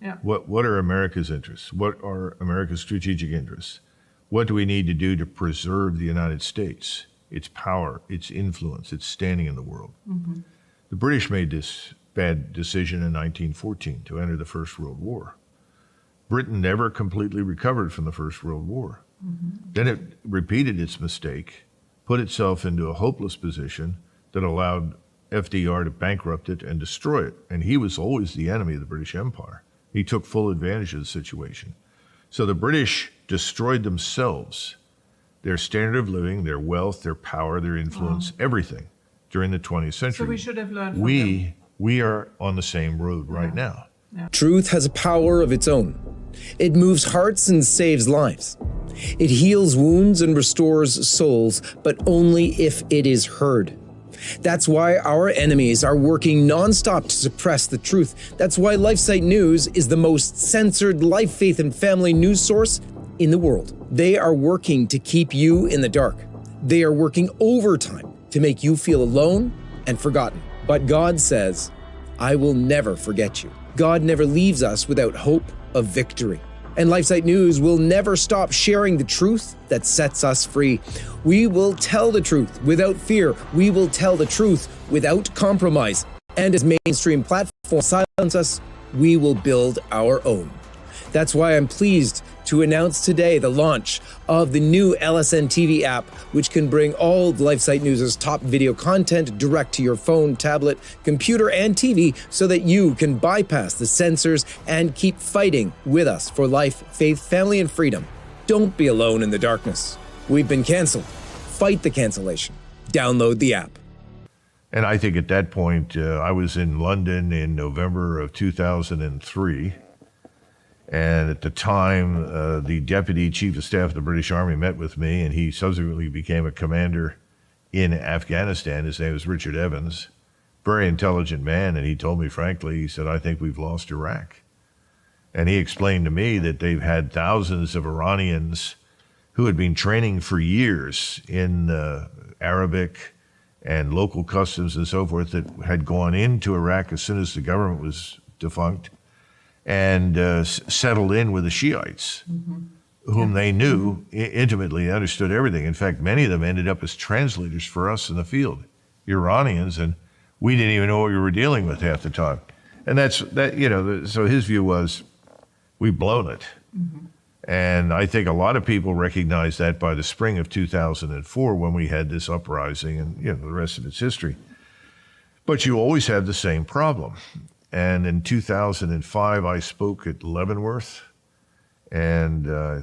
Yeah. What are America's interests? What are America's strategic interests? What do we need to do to preserve the United States, its power, its influence, its standing in the world? The British made this bad decision in 1914 to enter the First World War. Britain never completely recovered from the First World War. Then it repeated its mistake, put itself into a hopeless position that allowed FDR to bankrupt it and destroy it. And he was always the enemy of the British Empire. He took full advantage of the situation. So the British destroyed themselves, their standard of living, their wealth, their power, their influence, everything during the 20th century. So we should have learned from them. We are on the same road right now. Truth has a power of its own. It moves hearts and saves lives. It heals wounds and restores souls, but only if it is heard. That's why our enemies are working nonstop to suppress the truth. That's why LifeSite News is the most censored life, faith, and family news source in the world. They are working to keep you in the dark. They are working overtime to make you feel alone and forgotten. But God says, I will never forget you. God never leaves us without hope of victory. And LifeSite News will never stop sharing the truth that sets us free. We will tell the truth without fear. We will tell the truth without compromise. And as mainstream platforms silence us, we will build our own. That's why I'm pleased to announce today the launch of the new LSN TV app, which can bring all of LifeSite News' top video content direct to your phone, tablet, computer, and TV so that you can bypass the censors and keep fighting with us for life, faith, family, and freedom. Don't be alone in the darkness. We've been canceled. Fight the cancellation. Download the app. And I think at that point, I was in London in November of 2003. And at the time, the Deputy Chief of Staff of the British Army met with me, and he subsequently became a commander in Afghanistan. His name was Richard Evans, very intelligent man, and he told me frankly, he said, I think we've lost Iraq. And he explained to me that they've had thousands of Iranians who had been training for years in Arabic and local customs and so forth that had gone into Iraq as soon as the government was defunct, and settled in with the Shiites, whom they knew intimately, understood everything. In fact, many of them ended up as translators for us in the field, Iranians, and we didn't even know what we were dealing with half the time. And so his view was, we've blown it. And I think a lot of people recognized that by the spring of 2004 when we had this uprising, and the rest of its history. But you always have the same problem. And in 2005, I spoke at Leavenworth, and I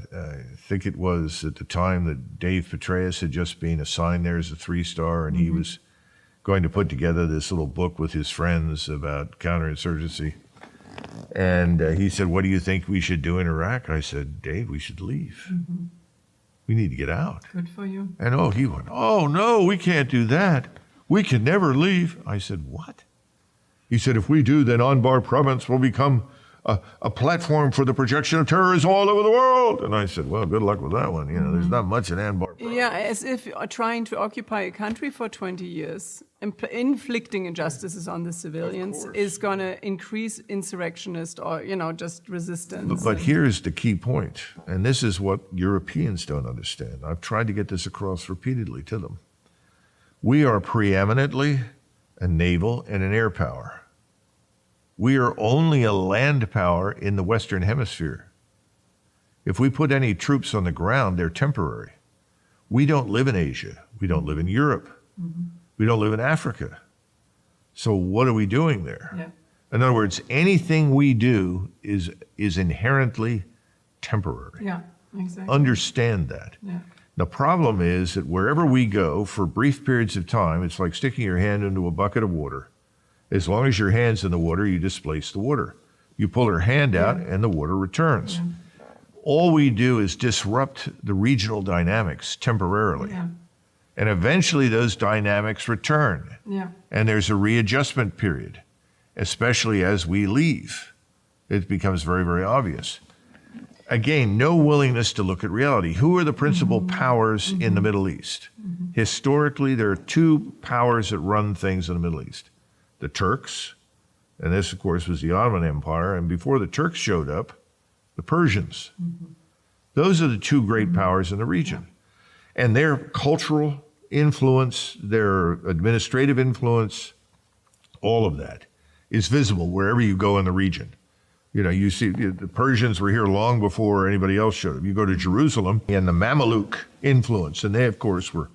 think it was at the time that Dave Petraeus had just been assigned there as a 3-star, and he was going to put together this little book with his friends about counterinsurgency. And he said, what do you think we should do in Iraq? I said, Dave, we should leave. We need to get out. Good for you. And he went, oh, no, we can't do that. We can never leave. I said, what? He said, if we do, then Anbar province will become a platform for the projection of terrorism all over the world. And I said, well, good luck with that one. There's not much in Anbar province. Yeah, as if trying to occupy a country for 20 years, inflicting injustices on the civilians is going to increase insurrectionist or, just resistance. But here's the key point, and this is what Europeans don't understand. I've tried to get this across repeatedly to them. We are preeminently a naval and an air power. We are only a land power in the Western Hemisphere. If we put any troops on the ground, they're temporary. We don't live in Asia. We don't live in Europe. We don't live in Africa. So what are we doing there? Yeah. In other words, anything we do is inherently temporary. Yeah, exactly. Understand that. Yeah. The problem is that wherever we go for brief periods of time, it's like sticking your hand into a bucket of water. As long as your hand's in the water, you displace the water. You pull your hand out and the water returns. All we do is disrupt the regional dynamics temporarily. And eventually those dynamics return. And there's a readjustment period, especially as we leave. It becomes very, very obvious. Again, no willingness to look at reality. Who are the principal powers in the Middle East? Historically, there are two powers that run things in the Middle East. The Turks, And this, of course, was the Ottoman Empire. And before the Turks showed up, the Persians. Those are the two great powers in the region. And their cultural influence, their administrative influence, all of that is visible wherever you go in the region. You know, you see the Persians were here long before anybody else showed up. You go to Jerusalem and the Mamluk influence, and they, of course, were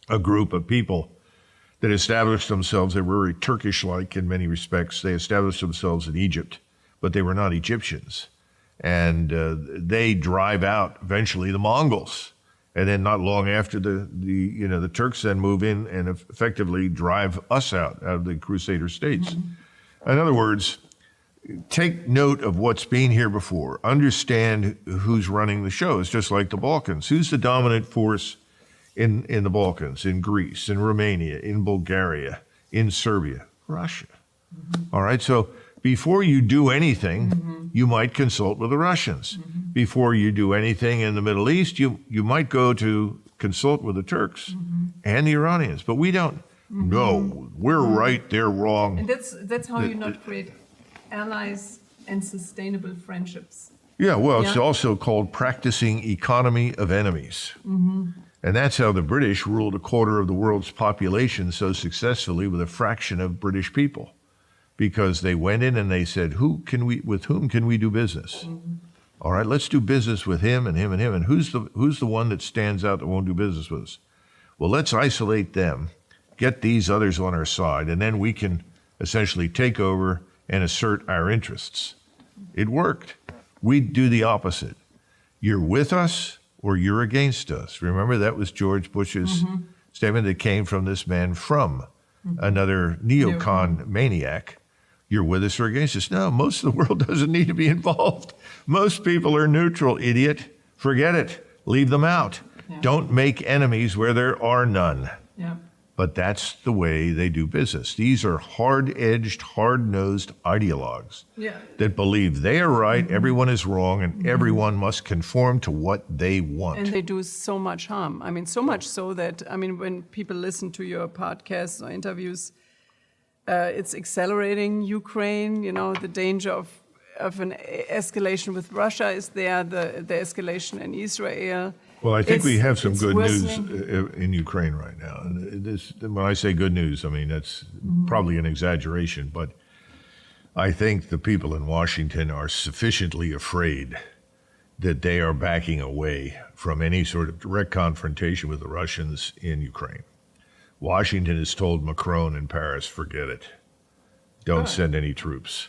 a group of people that established themselves. They were very Turkish-like in many respects. They established themselves in Egypt, but they were not Egyptians. And they drive out eventually the Mongols. And then not long after the Turks then move in and effectively drive us out of the Crusader states. In other words, take note of what's been here before. Understand who's running the show. It's just like the Balkans. Who's the dominant force in the Balkans, in Greece, in Romania, in Bulgaria, in Serbia? Russia. All right, so before you do anything, you might consult with the Russians. Before you do anything in the Middle East, you might go to consult with the Turks and the Iranians. But we don't. No, we're right, they're wrong. And that's how you not create allies and sustainable friendships. Yeah, well, it's also called practicing economy of enemies. And that's how the British ruled a quarter of the world's population so successfully with a fraction of British people. Because they went in and they said, with whom can we do business? All right, let's do business with him and him and him. And who's the one that stands out that won't do business with us? Well, let's isolate them, get these others on our side, and then we can essentially take over and assert our interests. It worked. We do the opposite. You're with us or you're against us. Remember, that was George Bush's statement that came from this man from another neocon maniac. You're with us or against us. No, most of the world doesn't need to be involved. Most people are neutral, idiot. Forget it. Leave them out. Don't make enemies where there are none. But that's the way they do business. These are hard-edged, hard-nosed ideologues that believe they are right, everyone is wrong, and everyone must conform to what they want. And they do so much harm. I mean, so much so that, I mean, when people listen to your podcasts or interviews, it's accelerating Ukraine, you know, the danger of an escalation with Russia is there, the escalation in Israel. Well, I think we have some good news in Ukraine right now. When I say good news, I mean, that's probably an exaggeration, but I think the people in Washington are sufficiently afraid that they are backing away from any sort of direct confrontation with the Russians in Ukraine. Washington has told Macron in Paris, forget it. Don't send any troops.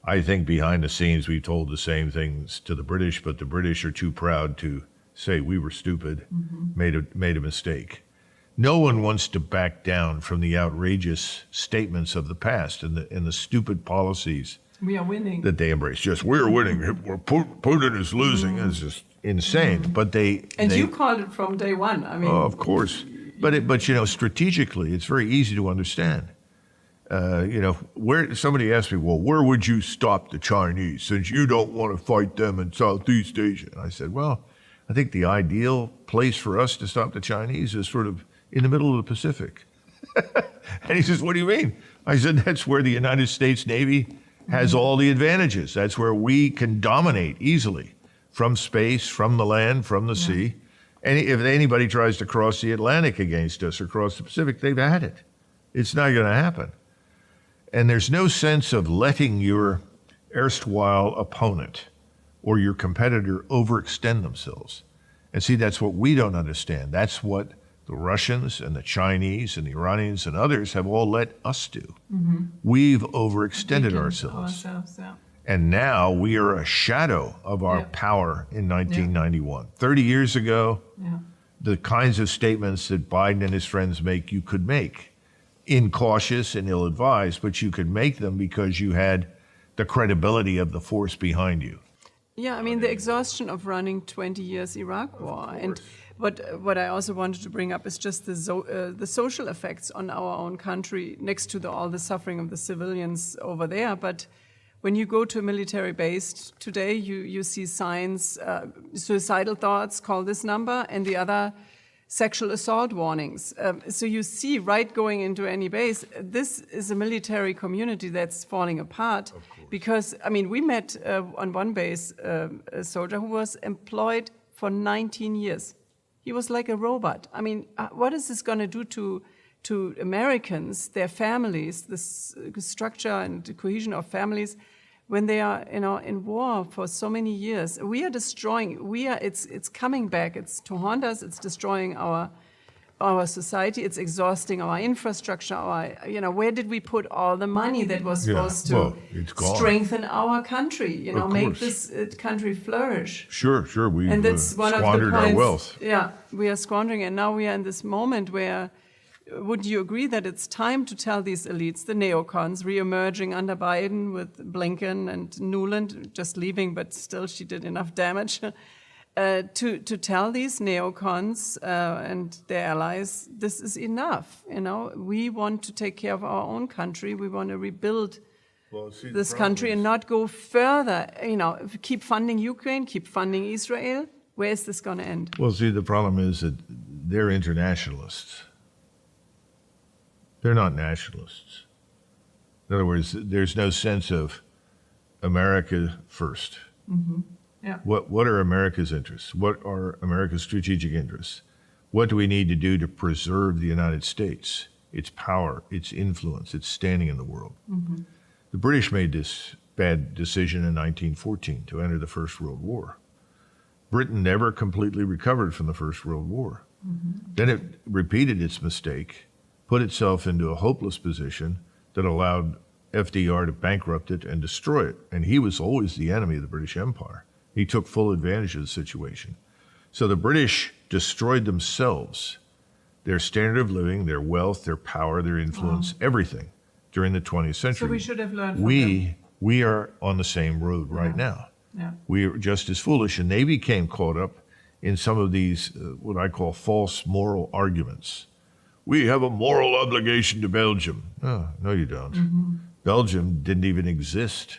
I think behind the scenes we've told the same things to the British, but the British are too proud to say we were stupid, made a mistake. No one wants to back down from the outrageous statements of the past and the stupid policies we are winning that they embrace. Just we're winning, Putin is losing. It's just insane. But you called it from day one. I mean, of course. But you know, strategically, it's very easy to understand. You know, where somebody asked me, well, where would you stop the Chinese since you don't want to fight them in Southeast Asia? And I said, well, I think the ideal place for us to stop the Chinese is sort of in the middle of the Pacific. And he says, what do you mean? I said, that's where the United States Navy has all the advantages. That's where we can dominate easily from space, from the land, from the sea. And if anybody tries to cross the Atlantic against us or cross the Pacific, they've had it. It's not going to happen. And there's no sense of letting your erstwhile opponent or your competitor overextend themselves. And see, that's what we don't understand. That's what the Russians and the Chinese and the Iranians and others have all let us do. We've overextended ourselves. And now we are a shadow of our power in 1991. 30 years ago, the kinds of statements that Biden and his friends make, you could make. Incautious and ill-advised, but you could make them because you had the credibility of the force behind you. Yeah, I mean, the exhaustion of running 20 years Iraq war. And what I also wanted to bring up is just the social effects on our own country next to all the suffering of the civilians over there. But when you go to a military base today, you see signs, suicidal thoughts, call this number, and the other sexual assault warnings. So you see, right going into any base, this is a military community that's falling apart. Because, I mean, we met on one base a soldier who was employed for 19 years. He was like a robot. I mean, what is this going to do to Americans, their families, this structure and the cohesion of families, when they are, in war for so many years? We are destroying. It's coming back. It's to haunt us. It's destroying our society. It's exhausting our infrastructure. Where did we put all the money that was supposed to strengthen our country? Make this country flourish. Sure. We and that's one squandered of the points, our wealth. Yeah, we are squandering, and now we are in this moment where. Would you agree that it's time to tell these elites, the neocons, re-emerging under Biden with Blinken and Nuland, just leaving, but still she did enough damage, to tell these neocons and their allies, this is enough. We want to take care of our own country. We want to rebuild this country and not go further. Keep funding Ukraine, keep funding Israel. Where is this going to end? Well, see, the problem is that they're internationalists. They're not nationalists. In other words, there's no sense of America first. Mm-hmm. Yeah. What are America's interests? What are America's strategic interests? What do we need to do to preserve the United States, its power, its influence, its standing in the world? Mm-hmm. The British made this bad decision in 1914 to enter the First World War. Britain never completely recovered from the First World War. Mm-hmm. Then it repeated its mistake, put itself into a hopeless position that allowed FDR to bankrupt it and destroy it. And he was always the enemy of the British Empire. He took full advantage of the situation. So the British destroyed themselves, their standard of living, their wealth, their power, their influence, everything during the 20th century. So we should have learned from them. We are on the same road right now. Yeah. We are just as foolish, and they became caught up in some of these, what I call false moral arguments. We have a moral obligation to Belgium. Oh, no, you don't. Mm-hmm. Belgium didn't even exist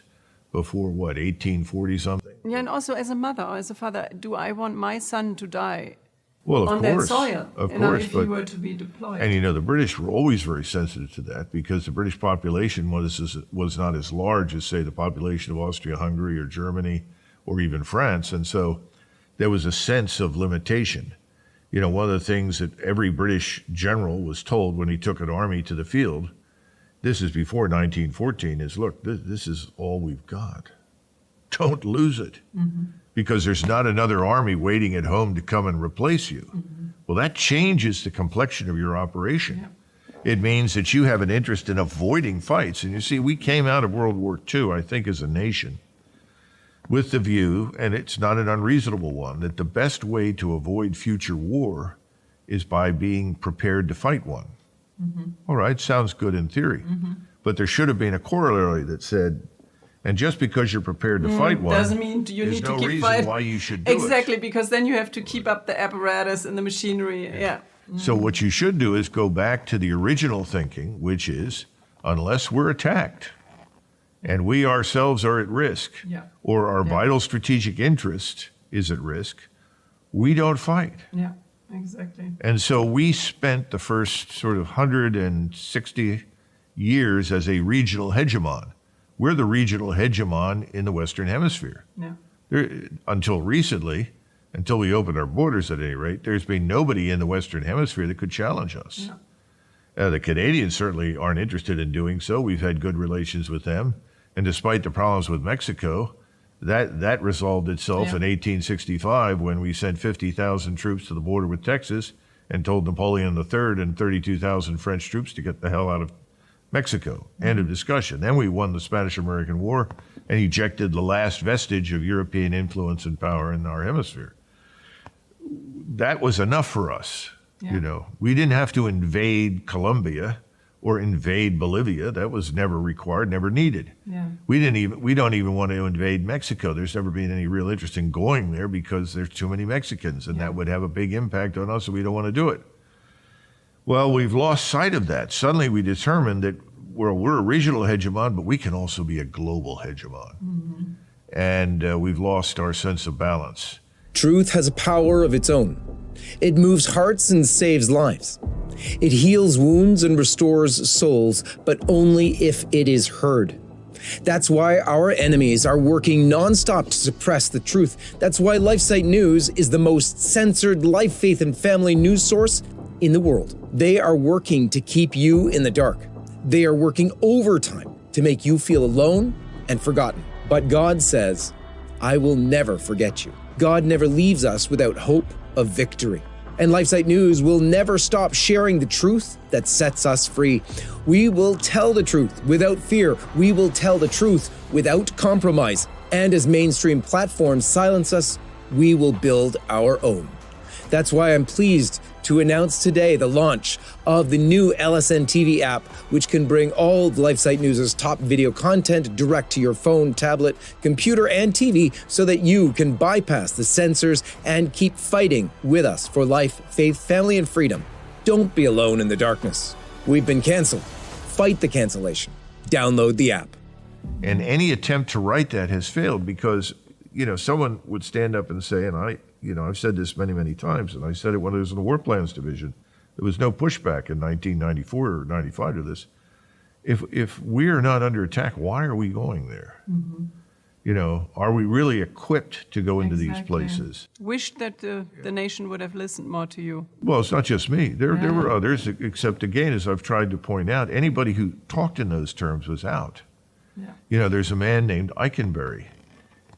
before, 1840-something? Yeah, and also as a mother or as a father, do I want my son to die Well, on of course, that soil? of course, if he were to be deployed. And the British were always very sensitive to that because the British population was not as large as, say, the population of Austria-Hungary or Germany or even France, and so there was a sense of limitation. One of the things that every British general was told when he took an army to the field, this is before 1914, is, look, this is all we've got. Don't lose it, because there's not another army waiting at home to come and replace you. Well, that changes the complexion of your operation. Yeah. It means that you have an interest in avoiding fights. And you see, we came out of World War II, I think, as a nation, with the view, and it's not an unreasonable one, that the best way to avoid future war is by being prepared to fight one. All right, sounds good in theory. But there should have been a corollary that said, and just because you're prepared to fight one, doesn't mean you need to keep fighting. There's no reason why you should do Exactly, because then you have to keep up the apparatus and the machinery. Yeah. So what you should do is go back to the original thinking, which is, unless we're attacked and we ourselves are at risk, or our vital strategic interest is at risk, we don't fight. Yeah, exactly. And so we spent the first sort of 160 years as a regional hegemon. We're the regional hegemon in the Western Hemisphere. Yeah. Until recently, until we opened our borders at any rate, there's been nobody in the Western Hemisphere that could challenge us. Yeah. The Canadians certainly aren't interested in doing so. We've had good relations with them. And despite the problems with Mexico, that resolved itself in 1865 when we sent 50,000 troops to the border with Texas and told Napoleon III and 32,000 French troops to get the hell out of Mexico. End of discussion. Then we won the Spanish-American War and ejected the last vestige of European influence and power in our hemisphere. That was enough for us. We didn't have to invade Colombia or invade Bolivia. That was never required, never needed. Yeah. We don't even want to invade Mexico. There's never been any real interest in going there because there's too many Mexicans, and that would have a big impact on us, and we don't want to do it. Well, we've lost sight of that. Suddenly we determined that we're a regional hegemon, but we can also be a global hegemon. And we've lost our sense of balance. Truth has a power of its own. It moves hearts and saves lives. It heals wounds and restores souls, but only if it is heard. That's why our enemies are working nonstop to suppress the truth. That's why LifeSite News is the most censored life, faith, and family news source in the world. They are working to keep you in the dark. They are working overtime to make you feel alone and forgotten. But God says, I will never forget you. God never leaves us without hope of victory. And LifeSite News will never stop sharing the truth that sets us free. We will tell the truth without fear. We will tell the truth without compromise. And as mainstream platforms silence us, we will build our own. That's why I'm pleased to announce today the launch of the new LSN TV app, which can bring all of LifeSite News' top video content direct to your phone, tablet, computer, and TV so that you can bypass the censors and keep fighting with us for life, faith, family, and freedom. Don't be alone in the darkness. We've been canceled. Fight the cancellation. Download the app. And any attempt to write that has failed because, someone would stand up and say, and I've said this many, many times, and I said it when I was in the War Plans Division. There was no pushback in 1994 or 95 to this. If we are not under attack, why are we going there? Mm-hmm. Are we really equipped to go into these places? Wish that the nation would have listened more to you. Well, it's not just me. There were others, except again, as I've tried to point out, anybody who talked in those terms was out. Yeah. There's a man named Eikenberry.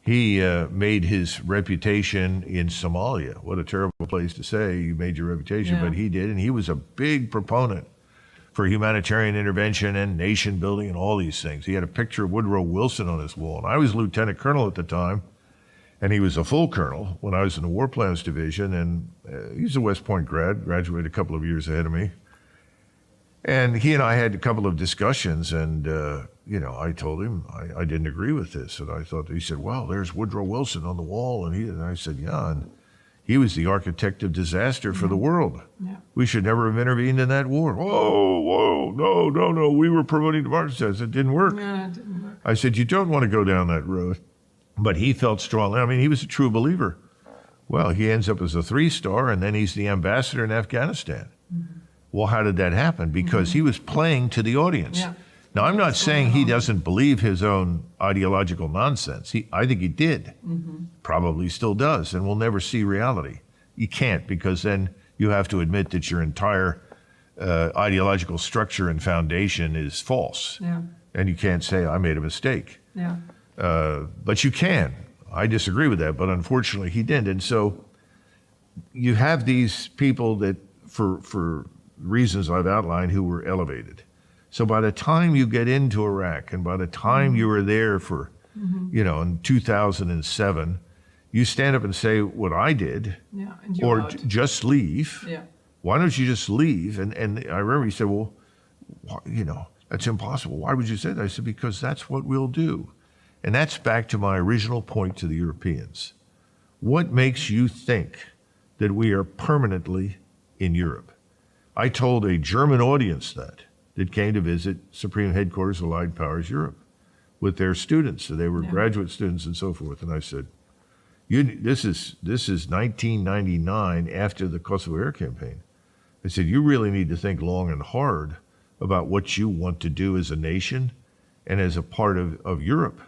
He made his reputation in Somalia. What a terrible place to say you made your reputation, but he did. And he was a big proponent for humanitarian intervention and nation building and all these things. He had a picture of Woodrow Wilson on his wall. And I was lieutenant colonel at the time, and he was a full colonel when I was in the War Plans Division. And he's a West Point grad, graduated a couple of years ahead of me. And he and I had a couple of discussions, and I told him I didn't agree with this, and I thought he said, "Well, there's Woodrow Wilson on the wall," and I said, "Yeah, and he was the architect of disaster for the world. Yeah. We should never have intervened in that war." Whoa, no, we were promoting democracy. I said, "It didn't work." Yeah, it didn't work. I said, "You don't want to go down that road," but he felt strongly. I mean, he was a true believer. Well, he ends up as a 3-star, and then he's the ambassador in Afghanistan. Mm-hmm. Well, how did that happen? Because he was playing to the audience. Yeah. Now, I'm not saying he doesn't believe his own ideological nonsense. I think he did, probably still does, and will never see reality. You can't, because then you have to admit that your entire ideological structure and foundation is false. Yeah. And you can't say, I made a mistake. Yeah. But you can. I disagree with that, but unfortunately he didn't. And so you have these people that, for reasons I've outlined, who were elevated. So by the time you get into Iraq, and by the time you were there for, in 2007, you stand up and say what I did, or just leave. Yeah. Why don't you just leave? And I remember he said, well, that's impossible. Why would you say that? I said, because that's what we'll do. And that's back to my original point to the Europeans. What makes you think that we are permanently in Europe? I told a German audience that came to visit Supreme Headquarters of Allied Powers Europe with their students. So they were graduate students and so forth. And I said, this is 1999 after the Kosovo Air Campaign. I said, you really need to think long and hard about what you want to do as a nation and as a part of Europe.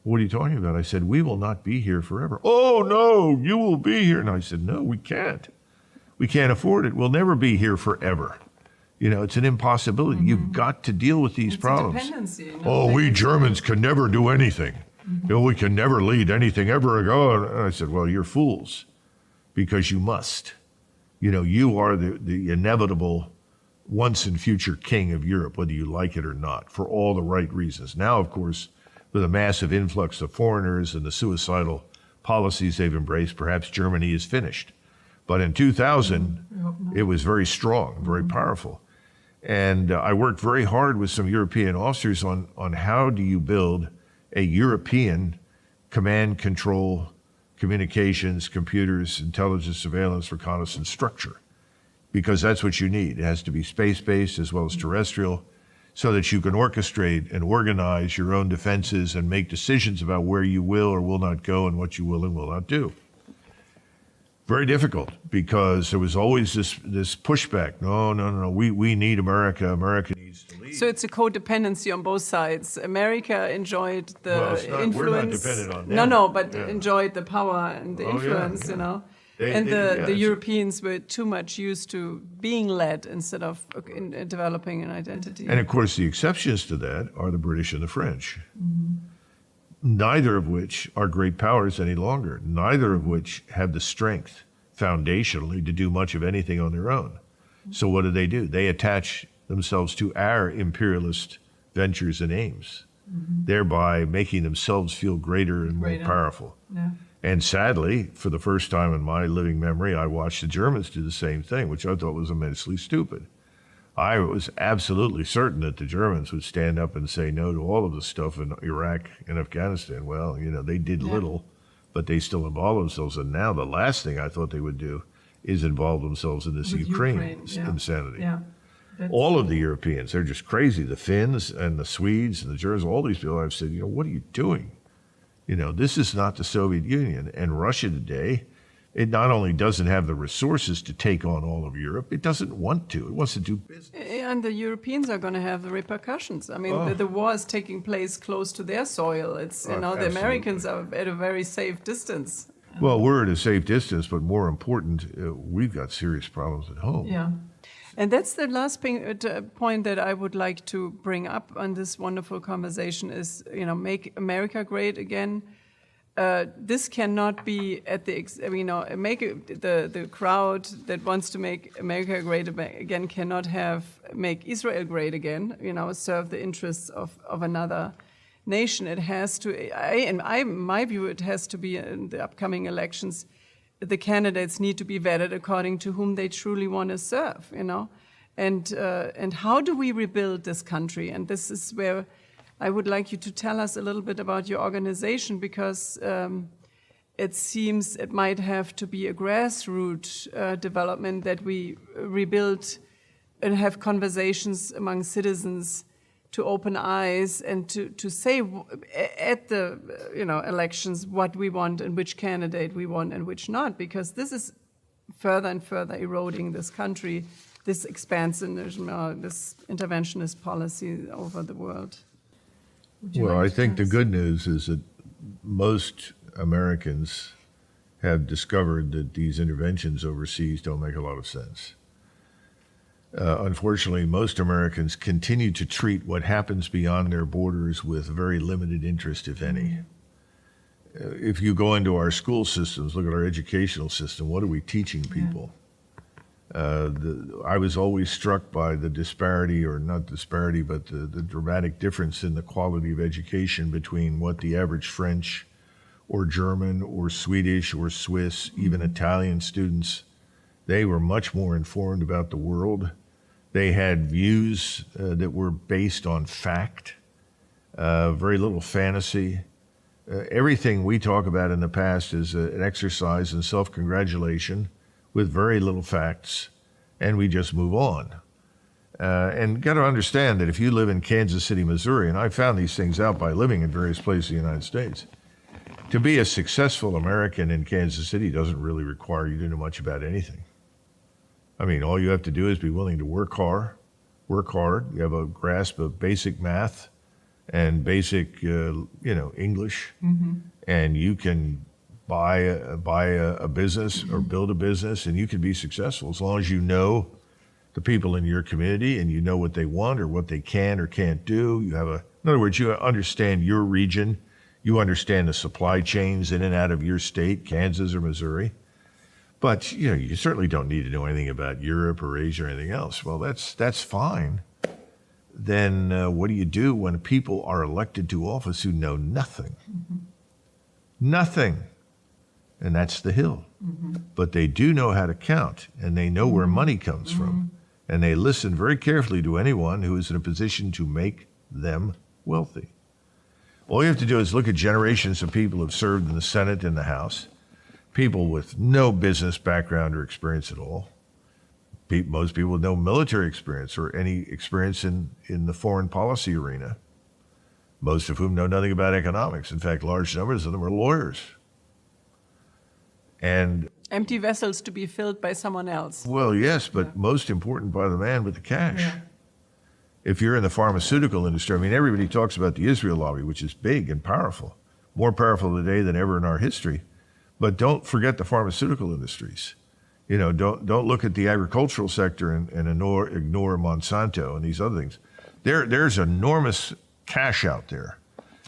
What are you talking about? I said, we will not be here forever. Oh, no, you will be here. And I said, no, we can't. We can't afford it. We'll never be here forever. It's an impossibility. You've got to deal with these problems. We Germans can never do anything. We can never lead anything ever again. And I said, well, you're fools, because you must. You are the inevitable once and future king of Europe, whether you like it or not, for all the right reasons. Now, of course, with a massive influx of foreigners and the suicidal policies they've embraced, perhaps Germany is finished. But in 2000, it was very strong, very powerful. And I worked very hard with some European officers on how do you build a European command, control, communications, computers, intelligence, surveillance, reconnaissance structure. Because that's what you need. It has to be space-based as well as terrestrial, so that you can orchestrate and organize your own defenses and make decisions about where you will or will not go and what you will and will not do. Very difficult, because there was always this pushback. No, we need America. America needs to lead. So it's a codependency on both sides. America enjoyed the Well, it's not- we're not influence. dependent on No, them. but Yeah. enjoyed the power and the Oh, yeah, influence, yeah. you know. They- And the it's- Europeans were too much used to being led instead of in developing an identity. And of course, the exceptions to that are the British and the French, neither of which are great powers any longer, neither of which have the strength foundationally to do much of anything on their own. So what do? They attach themselves to our imperialist ventures and aims, thereby making themselves feel greater and Greater. more powerful. Yeah. And sadly, for the first time in my living memory, I watched the Germans do the same thing, which I thought was immensely stupid. I was absolutely certain that the Germans would stand up and say no to all of the stuff in Iraq and Afghanistan. Well, they did little, but they still involved themselves. And now the last thing I thought they would do is involve themselves in this With Ukraine yeah. insanity. Yeah. All of the Europeans, they're just crazy. The Finns and the Swedes and the Germans, all these people, I've said, what are you doing? This is not the Soviet Union. And Russia today, it not only doesn't have the resources to take on all of Europe, it doesn't want to. It wants to do business. And the Europeans are going to have the repercussions. I mean, the war is taking place close to their soil. It's the Absolutely. Americans are at a very safe distance. Well, we're at a safe distance, but more important, we've got serious problems at home. Yeah. And that's the last point that I would like to bring up on this wonderful conversation is, make America great again. This cannot be at the, the crowd that wants to make America great again cannot make Israel great again, serve the interests of another nation. It has to, in my view, it has to be in the upcoming elections, the candidates need to be vetted according to whom they truly want to serve, And how do we rebuild this country? And this is where I would like you to tell us a little bit about your organization, because it seems it might have to be a grassroots development that we rebuild and have conversations among citizens to open eyes and to say at the elections what we want and which candidate we want and which not, because this is further and further eroding this country, this expansionism, this interventionist policy over the world. Well, I think the good news is that most Americans have discovered that these interventions overseas don't make a lot of sense. Unfortunately, most Americans continue to treat what happens beyond their borders with very limited interest, if any. If you go into our school systems, look at our educational system, what are we teaching people? I was always struck by the disparity, or not disparity, but the dramatic difference in the quality of education between what the average French or German or Swedish or Swiss, even Italian students, they were much more informed about the world. They had views that were based on fact, very little fantasy. Everything we talk about in the past is an exercise in self-congratulation with very little facts, and we just move on. And got to understand that if you live in Kansas City, Missouri, and I found these things out by living in various places in the United States, to be a successful American in Kansas City doesn't really require you to know much about anything. I mean, all you have to do is be willing to work hard. You have a grasp of basic math and basic, English, and you can buy a business or build a business, and you can be successful as long as you know the people in your community and you know what they want or what they can or can't do. In other words, you understand your region, you understand the supply chains in and out of your state, Kansas or Missouri. But you certainly don't need to know anything about Europe or Asia or anything else. Well, that's fine. Then what do you do when people are elected to office who know nothing? Nothing. And that's the hill. But they do know how to count, and they know where money comes from. And they listen very carefully to anyone who is in a position to make them wealthy. All you have to do is look at generations of people who have served in the Senate and the House, people with no business background or experience at all. Most people with no military experience or any experience in the foreign policy arena, most of whom know nothing about economics. In fact, large numbers of them are lawyers. And Empty vessels to be filled by someone else. Well, yes, but most important by the man with the cash. Yeah. If you're in the pharmaceutical industry, I mean, everybody talks about the Israel lobby, which is big and powerful, more powerful today than ever in our history. But don't forget the pharmaceutical industries. You know, don't look at the agricultural sector and ignore Monsanto and these other things. There's enormous cash out there.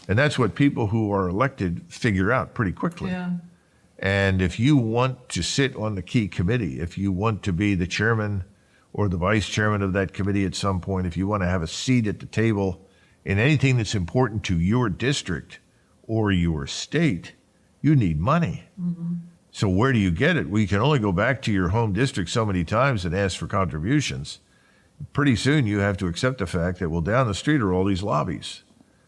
And that's what people who are elected figure out pretty quickly. Yeah. And if you want to sit on the key committee, if you want to be the chairman or the vice chairman of that committee at some point, if you want to have a seat at the table in anything that's important to your district or your state, you need money. Mm-hmm. So where do you get it? Well, you can only go back to your home district so many times and ask for contributions. Pretty soon you have to accept the fact that, well, down the street are all these lobbies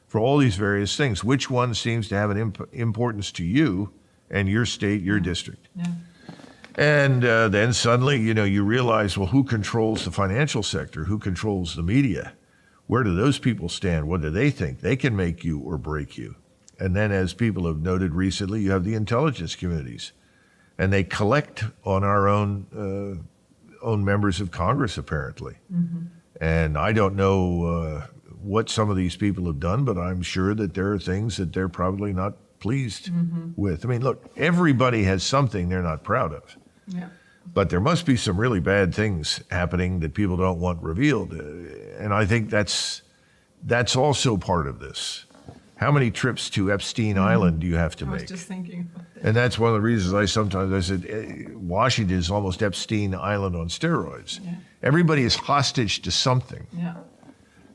for all these various things. Which one seems to have an importance to you and your state, your district? Yeah. And then suddenly, you know, you realize, well, who controls the financial sector? Who controls the media? Where do those people stand? What do they think? They can make you or break you. And then, as people have noted recently, you have the intelligence communities. And they collect on our own members of Congress, apparently. Mm-hmm. And I don't know what some of these people have done, but I'm sure that there are things that they're probably not pleased with. I mean, look, everybody has something they're not proud of. Yeah. But there must be some really bad things happening that people don't want revealed. And I think that's also part of this. How many trips to Epstein Island do you have to make? I was just thinking about that. And that's one of the reasons I said Washington is almost Epstein Island on steroids. Yeah. Everybody is hostage to something. Yeah.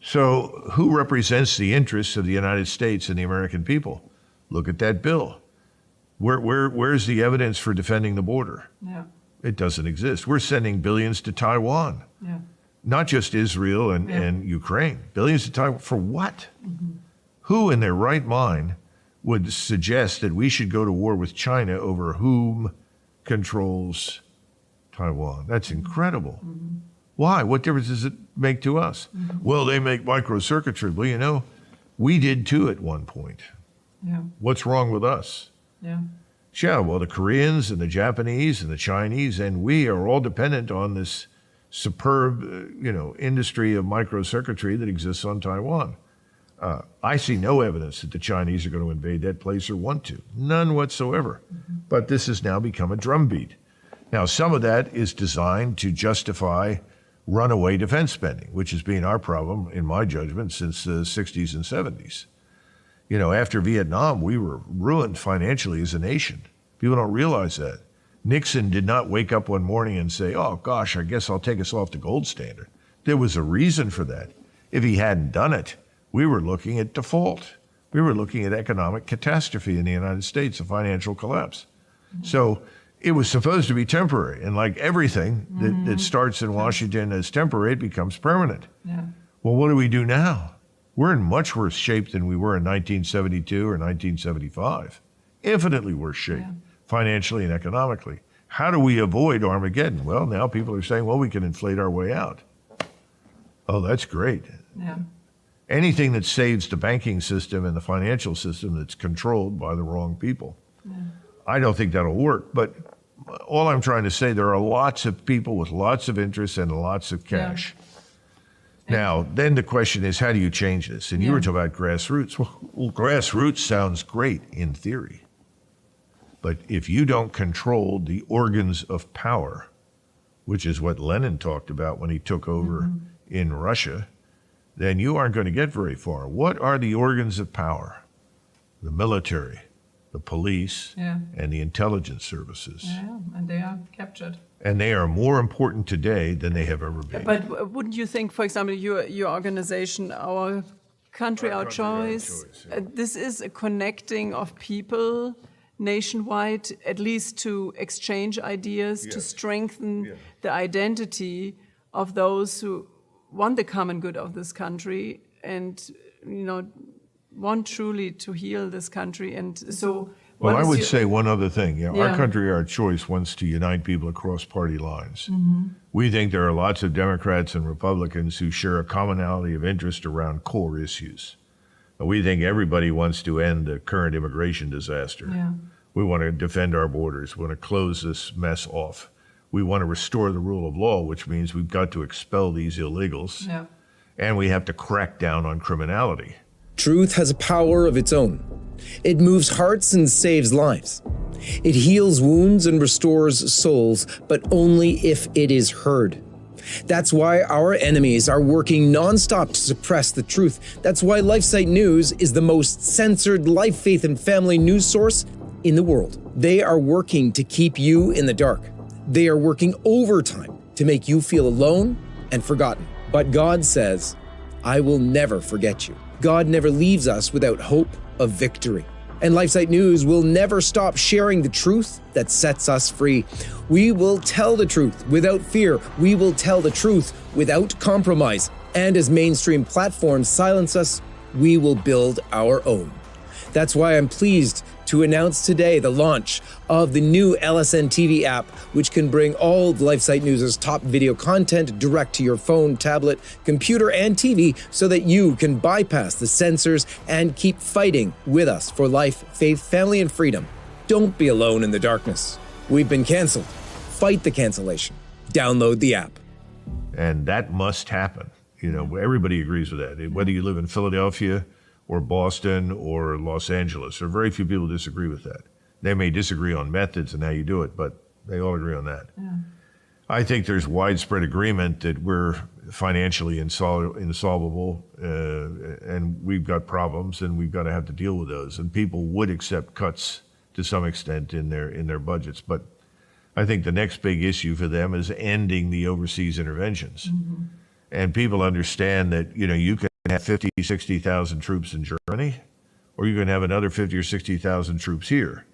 So who represents the interests of the United States and the American people? Look at that bill. Where's the evidence for defending the border? Yeah. It doesn't exist. We're sending billions to Taiwan. Yeah. Not just Israel and Ukraine. Billions to Taiwan. For what? Mm-hmm. Who in their right mind would suggest that we should go to war with China over whom controls Taiwan? That's incredible. Mm-hmm. Why? What difference does it make to us? Mm-hmm. Well, they make microcircuitry. Well, you know, we did too at one point. Yeah. What's wrong with us? Yeah. Yeah, well, the Koreans and the Japanese and the Chinese and we are all dependent on this superb, industry of microcircuitry that exists on Taiwan. I see no evidence that the Chinese are going to invade that place or want to. None whatsoever. Mm-hmm. But this has now become a drumbeat. Now, some of that is designed to justify runaway defense spending, which has been our problem, in my judgment, since the 60s and 70s. You know, after Vietnam, we were ruined financially as a nation. People don't realize that. Nixon did not wake up one morning and say, oh, gosh, I guess I'll take us off the gold standard. There was a reason for that. If he hadn't done it, we were looking at default. We were looking at economic catastrophe in the United States, a financial collapse. Mm-hmm. So it was supposed to be temporary. And like everything that starts in Washington as temporary, it becomes permanent. Yeah. Well, what do we do now? We're in much worse shape than we were in 1972 or 1975. Infinitely worse shape, financially and economically. How do we avoid Armageddon? Well, now people are saying, well, we can inflate our way out. Oh, that's great. Yeah. Anything that saves the banking system and the financial system that's controlled by the wrong people. Yeah. I don't think that'll work. But all I'm trying to say, there are lots of people with lots of interests and lots of cash. Yeah. Now, then the question is, how do you change this? And you were talking about grassroots. Well, grassroots sounds great in theory. But if you don't control the organs of power, which is what Lenin talked about when he took over in Russia, then you aren't going to get very far. What are the organs of power? The military, the police, and the intelligence services. Yeah, and they are captured. And they are more important today than they have ever been. But wouldn't you think, for example, your organization, Our Country, Our Choice, this is a connecting of people nationwide, at least to exchange ideas, to strengthen the identity of those who want the common good of this country and, want truly to heal this country. And so... Well, I would say one other thing. Our Country, Our Choice wants to unite people across party lines. Mm-hmm. We think there are lots of Democrats and Republicans who share a commonality of interest around core issues. We think everybody wants to end the current immigration disaster. Yeah. We want to defend our borders. We want to close this mess off. We want to restore the rule of law, which means we've got to expel these illegals. Yeah. And we have to crack down on criminality. Truth has a power of its own. It moves hearts and saves lives. It heals wounds and restores souls, but only if it is heard. That's why our enemies are working nonstop to suppress the truth. That's why LifeSite News is the most censored life, faith, and family news source in the world. They are working to keep you in the dark. They are working overtime to make you feel alone and forgotten. But God says, I will never forget you. God never leaves us without hope of victory. And LifeSite News will never stop sharing the truth that sets us free. We will tell the truth without fear. We will tell the truth without compromise. And as mainstream platforms silence us, we will build our own. That's why I'm pleased to announce today the launch of the new LSN TV app, which can bring all of LifeSite News' top video content direct to your phone, tablet, computer, and TV so that you can bypass the censors and keep fighting with us for life, faith, family, and freedom. Don't be alone in the darkness. We've been canceled. Fight the cancellation. Download the app. And that must happen. You know, everybody agrees with that. Whether you live in Philadelphia or Boston or Los Angeles, there are very few people who disagree with that. They may disagree on methods and how you do it, but they all agree on that. Yeah. I think there's widespread agreement that we're financially insolvable and we've got problems and we've got to have to deal with those. And people would accept cuts to some extent in their budgets. But I think the next big issue for them is ending the overseas interventions. Mm-hmm. And people understand that, you know, you can have 50, 60,000 troops in Germany, or you can have another 50 or 60,000 troops here.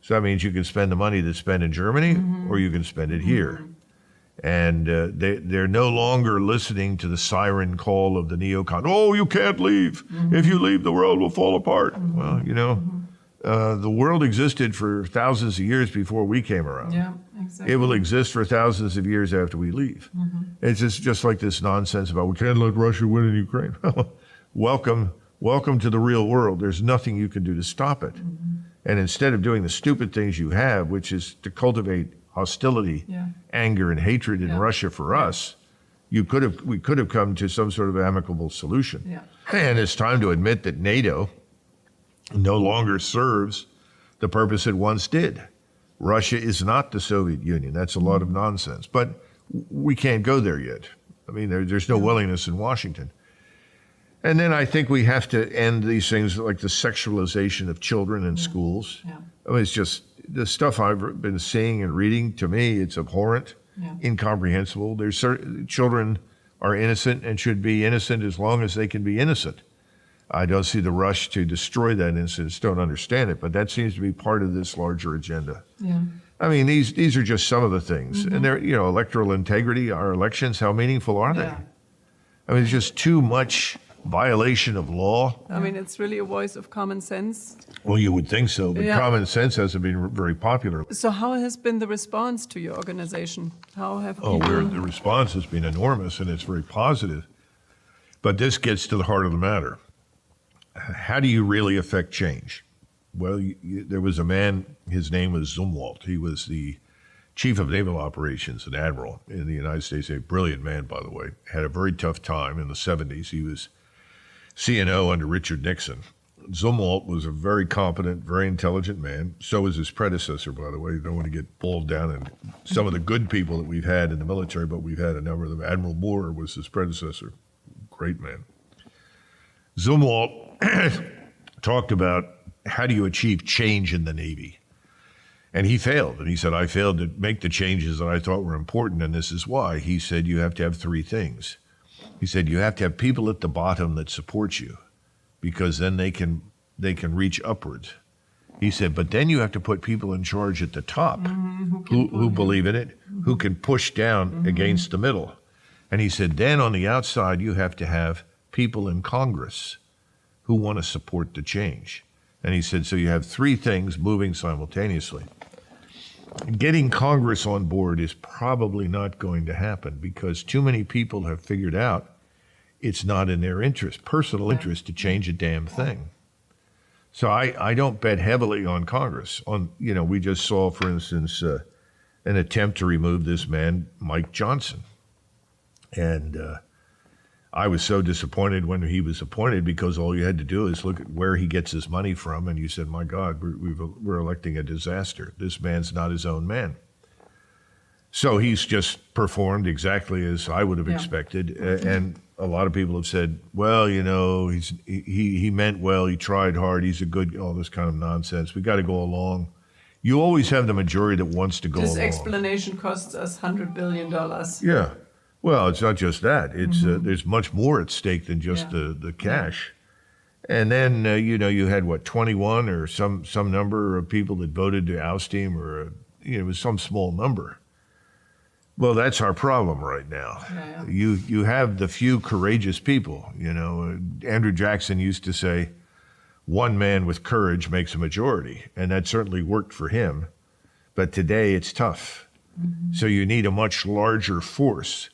So that means you can spend the money that's spent in Germany, mm-hmm. or you can spend it here. And they're no longer listening to the siren call of the neocon. Oh, you can't leave. Mm-hmm. If you leave, the world will fall apart. Mm-hmm. Well, you know, the world existed for thousands of years before we came around. Yeah, exactly. It will exist for thousands of years after we leave. Mm-hmm. It's just like this nonsense about we can't let Russia win in Ukraine. Welcome to the real world. There's nothing you can do to stop it. Mm-hmm. And instead of doing the stupid things you have, which is to cultivate hostility, anger, and hatred in Russia for us, we could have come to some sort of amicable solution. Yeah. And it's time to admit that NATO no longer serves the purpose it once did. Russia is not the Soviet Union. That's a lot of nonsense. But we can't go there yet. I mean, there's no willingness in Washington. And then I think we have to end these things like the sexualization of children in schools. Yeah. I mean, it's just the stuff I've been seeing and reading, to me, it's abhorrent, incomprehensible. There's certain children are innocent and should be innocent as long as they can be innocent. I don't see the rush to destroy that innocence, don't understand it, but that seems to be part of this larger agenda. Yeah. I mean, these are just some of the things. Mm-hmm. And they're, you know, electoral integrity, our elections, how meaningful are they? I mean, it's just too much violation of law. I mean, it's really a voice of common sense. Well, you would think so, but common sense hasn't been very popular. So how has been the response to your organization? How have people... The response has been enormous, and it's very positive. But this gets to the heart of the matter. How do you really affect change? Well, there was a man, his name was Zumwalt. He was the chief of naval operations, an admiral in the United States, a brilliant man, by the way. Had a very tough time in the 70s. He was CNO under Richard Nixon. Zumwalt was a very competent, very intelligent man. So was his predecessor, by the way. You don't want to get boiled down in some of the good people that we've had in the military, but we've had a number of them. Admiral Moore was his predecessor. Great man. Zumwalt talked about how do you achieve change in the Navy? And he failed. And he said, I failed to make the changes that I thought were important, and this is why. He said, you have to have three things. He said, you have to have people at the bottom that support you, because then they can reach upwards. He said, but then you have to put people in charge at the top who believe in it, who can push down against the middle. And he said, then on the outside, you have to have people in Congress who want to support the change. And he said, so you have three things moving simultaneously. Getting Congress on board is probably not going to happen because too many people have figured out it's not in their interest, personal interest, to change a damn thing. So I don't bet heavily on Congress. We just saw, for instance, an attempt to remove this man, Mike Johnson. And I was so disappointed when he was appointed, because all you had to do is look at where he gets his money from, and you said, my God, we're electing a disaster. This man's not his own man. So he's just performed exactly as I would have expected. And a lot of people have said, well, he meant well, he tried hard, he's a good, all this kind of nonsense. We got to go along. You always have the majority that wants to go along. This explanation costs us $100 billion. Yeah. Well, it's not just that. It's there's much more at stake than just the cash. And then, you had, 21 or some number of people that voted to oust him, or, it was some small number. Well, that's our problem right now. Yeah. You have the few courageous people. Andrew Jackson used to say, one man with courage makes a majority, and that certainly worked for him. But today it's tough. So you need a much larger force.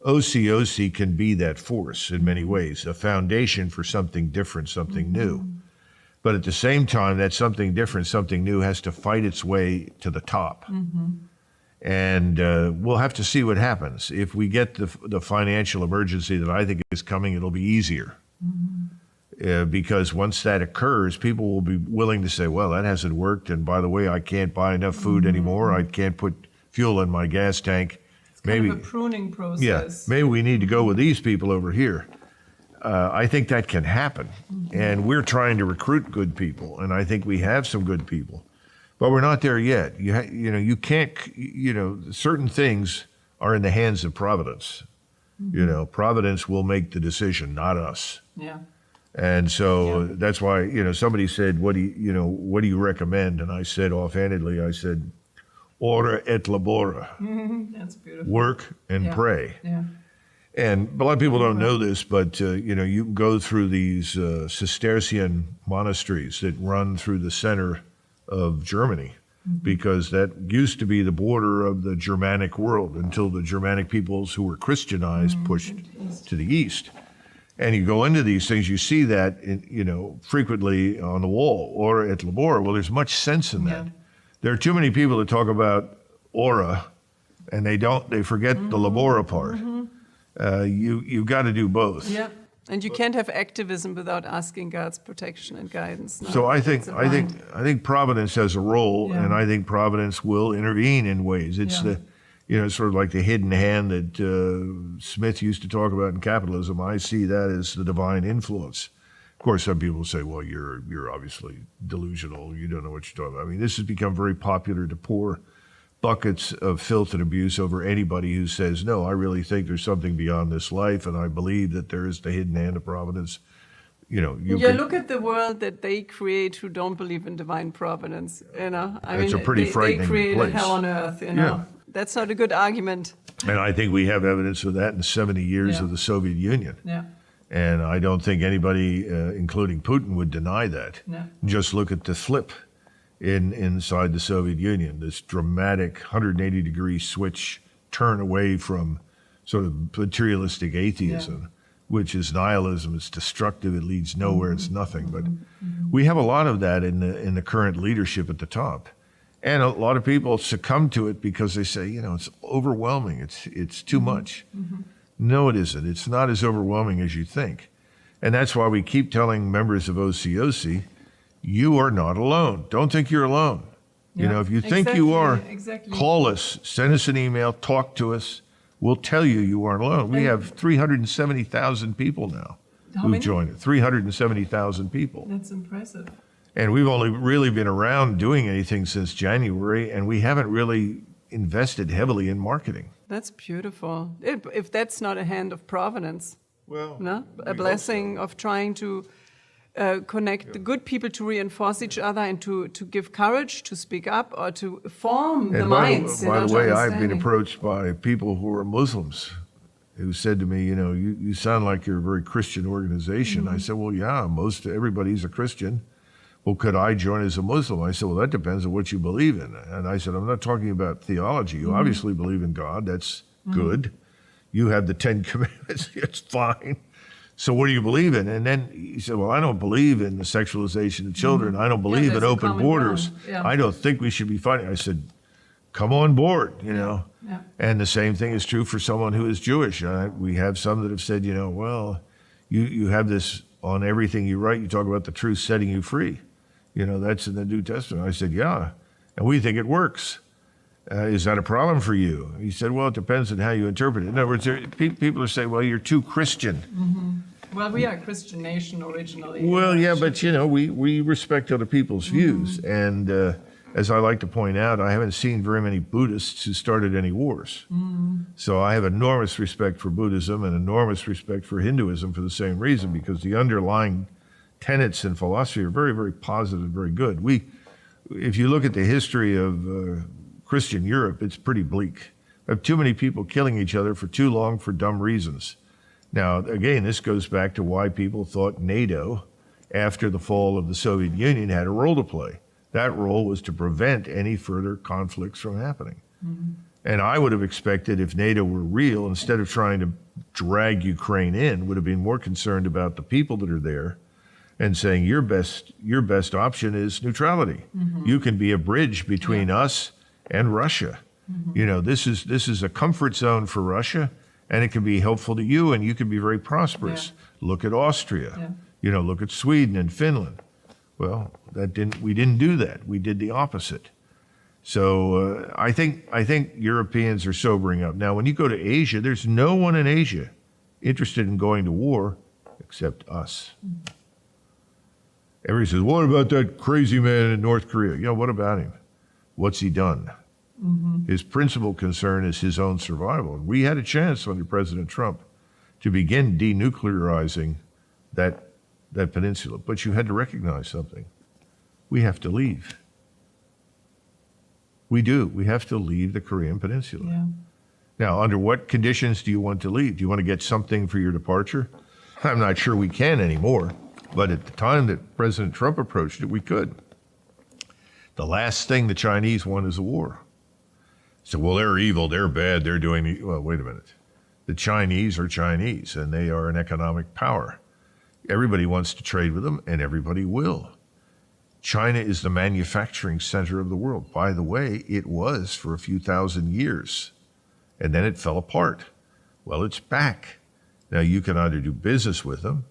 OCOC can be that force in many ways, a foundation for something different, something new. But at the same time, that something different, something new has to fight its way to the top. And we'll have to see what happens. If we get the financial emergency that I think is coming, it'll be easier. Because once that occurs, people will be willing to say, well, that hasn't worked. And by the way, I can't buy enough food anymore. I can't put fuel in my gas tank. Kind of a pruning process. Yeah, maybe we need to go with these people over here. I think that can happen. And we're trying to recruit good people. And I think we have some good people. But we're not there yet. You can't, certain things are in the hands of Providence. Providence will make the decision, not us. Yeah. And so that's why, somebody said, what do you recommend? And I said offhandedly, ora et labora. That's beautiful. Work and pray. Yeah. And a lot of people don't know this, but you go through these Cistercian monasteries that run through the center of Germany, because that used to be the border of the Germanic world until the Germanic peoples who were Christianized pushed to the east. And you go into these things, you see that frequently on the wall, ora et labora. Well, there's much sense in that. There are too many people that talk about ora, and they forget the labora part. You've got to do both. Yeah. And you can't have activism without asking God's protection and guidance. No, so I think Providence has a role, and I think Providence will intervene in ways. It's sort of like the hidden hand that Smith used to talk about in capitalism. I see that as the divine influence. Of course, some people say, well, you're obviously delusional. You don't know what you're talking about. I mean, this has become very popular to pour buckets of filth and abuse over anybody who says, no, I really think there's something beyond this life, and I believe that there is the hidden hand of Providence. Look at the world that they create who don't believe in divine providence. It's a pretty frightening they create place. A hell on earth. That's not a good argument. And I think we have evidence of that in 70 years of the Soviet Union. Yeah. And I don't think anybody, including Putin, would deny that. No. Just look at the flip inside the Soviet Union, this dramatic 180-degree switch turn away from sort of materialistic atheism, which is nihilism. It's destructive. It leads nowhere. It's nothing. But we have a lot of that in the current leadership at the top. And a lot of people succumb to it because they say, it's overwhelming. It's too much. No, it isn't. It's not as overwhelming as you think. And that's why we keep telling members of OCOC, you are not alone. Don't think you're alone. If you think you are, call us, send us an email, talk to us. We'll tell you aren't alone. We have 370,000 people now who've joined it. 370,000 people. That's impressive. And we've only really been around doing anything since January, and we haven't really invested heavily in marketing. That's beautiful. If that's not a hand of providence, a blessing of trying to connect the good people to reinforce each other and to give courage to speak up or to form the minds. By the way, I've been approached by people who are Muslims who said to me, you sound like you're a very Christian organization. I said, well, yeah, everybody's a Christian. Well, could I join as a Muslim? I said, well, that depends on what you believe in. And I said, I'm not talking about theology. You obviously believe in God. That's good. You have the 10 Commandments. It's fine. So what do you believe in? And then he said, well, I don't believe in the sexualization of children. I don't believe in there's a open common borders. ground. Yeah. I don't think we should be fighting. I said, come on board, you know. Yeah. And the same thing is true for someone who is Jewish. We have some that have said, you know, well, you have this on everything you write. You talk about the truth setting you free. You know, that's in the New Testament. I said, yeah, and we think it works. Is that a problem for you? He said, well, it depends on how you interpret it. In other words, people are saying, well, you're too Christian. Well, we are a Christian nation originally. Well, yeah, but, you know, we respect other people's views. And as I like to point out, I haven't seen very many Buddhists who started any wars. So I have enormous respect for Buddhism and enormous respect for Hinduism for the same reason, because the underlying tenets and philosophy are very, very positive, very good. If you look at the history of Christian Europe, it's pretty bleak. We have too many people killing each other for too long for dumb reasons. Now, again, this goes back to why people thought NATO, after the fall of the Soviet Union, had a role to play. That role was to prevent any further conflicts from happening. And I would have expected, if NATO were real, instead of trying to drag Ukraine in, would have been more concerned about the people that are there and saying your best option is neutrality. You can be a bridge between us and Russia. You know, this is a comfort zone for Russia, and it can be helpful to you, and you can be very prosperous. Look at Austria. You know, look at Sweden and Finland. Well, we didn't do that. We did the opposite. So I think Europeans are sobering up. Now, when you go to Asia, there's no one in Asia interested in going to war except us. Everybody says, what about that crazy man in North Korea? You know, what about him? What's he done? His principal concern is his own survival. And we had a chance under President Trump to begin denuclearizing that peninsula. But you had to recognize something. We have to leave. We do. We have to leave the Korean Peninsula. Yeah. Now, under what conditions do you want to leave? Do you want to get something for your departure? I'm not sure we can anymore. But at the time that President Trump approached it, we could. The last thing the Chinese want is a war. So, well, they're evil, they're bad, they're doing, well, wait a minute. The Chinese are Chinese, and they are an economic power. Everybody wants to trade with them, and everybody will. China is the manufacturing center of the world. By the way, it was for a few thousand years, and then it fell apart. Well, it's back. Now, you can either do business with them,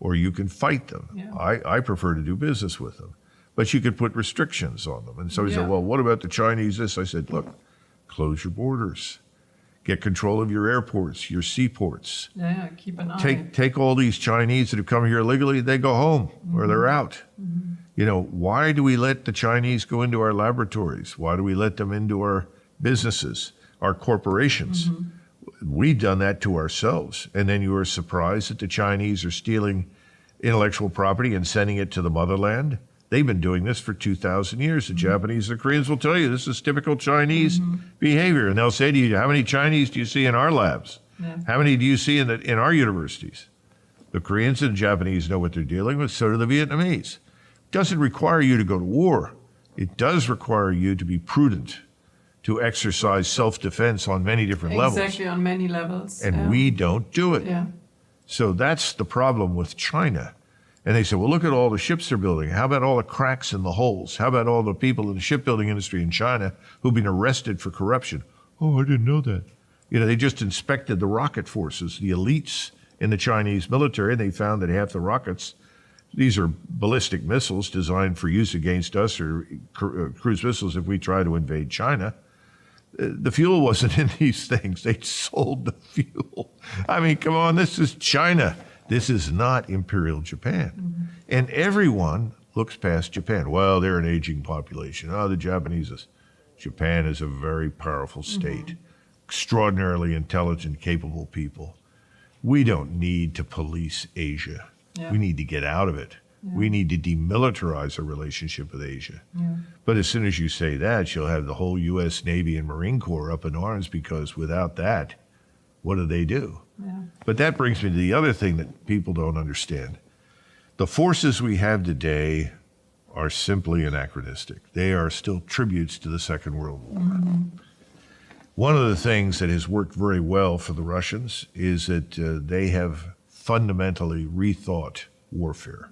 or you can fight them. Yeah. I prefer to do business with them. But you could put restrictions on them. And so he said, well, what about the Chinese this? I said, look, close your borders. Get control of your airports, your seaports. Yeah, keep an eye. Take all these Chinese that have come here illegally, they go home or they're out. You know, why do we let the Chinese go into our laboratories? Why do we let them into our businesses, our corporations? We've done that to ourselves. And then you are surprised that the Chinese are stealing intellectual property and sending it to the motherland. They've been doing this for 2,000 years. The Japanese and the Koreans will tell you this is typical Chinese behavior. And they'll say to you, how many Chinese do you see in our labs? How many do you see in our universities? The Koreans and the Japanese know what they're dealing with, so do the Vietnamese. It doesn't require you to go to war. It does require you to be prudent, to exercise self-defense on many different levels. Exactly, on many levels. And we don't do it. Yeah. So that's the problem with China. And they said, well, look at all the ships they're building. How about all the cracks in the holes? How about all the people in the shipbuilding industry in China who've been arrested for corruption? Oh, I didn't know that. You know, they just inspected the rocket forces, the elites in the Chinese military, and they found that half the rockets, these are ballistic missiles designed for use against us or cruise missiles if we try to invade China. The fuel wasn't in these things. They sold the fuel. I mean, come on, this is China. This is not Imperial Japan. And everyone looks past Japan. Well, they're an aging population. Oh, the Japanese. Japan is a very powerful state, extraordinarily intelligent, capable people. We don't need to police Asia. We need to get out of it. We need to demilitarize our relationship with Asia. But as soon as you say that, you'll have the whole U.S. Navy and Marine Corps up in arms, because without that, what do? But that brings me to the other thing that people don't understand. The forces we have today are simply anachronistic. They are still tributes to the Second World War. One of the things that has worked very well for the Russians is that they have fundamentally rethought warfare.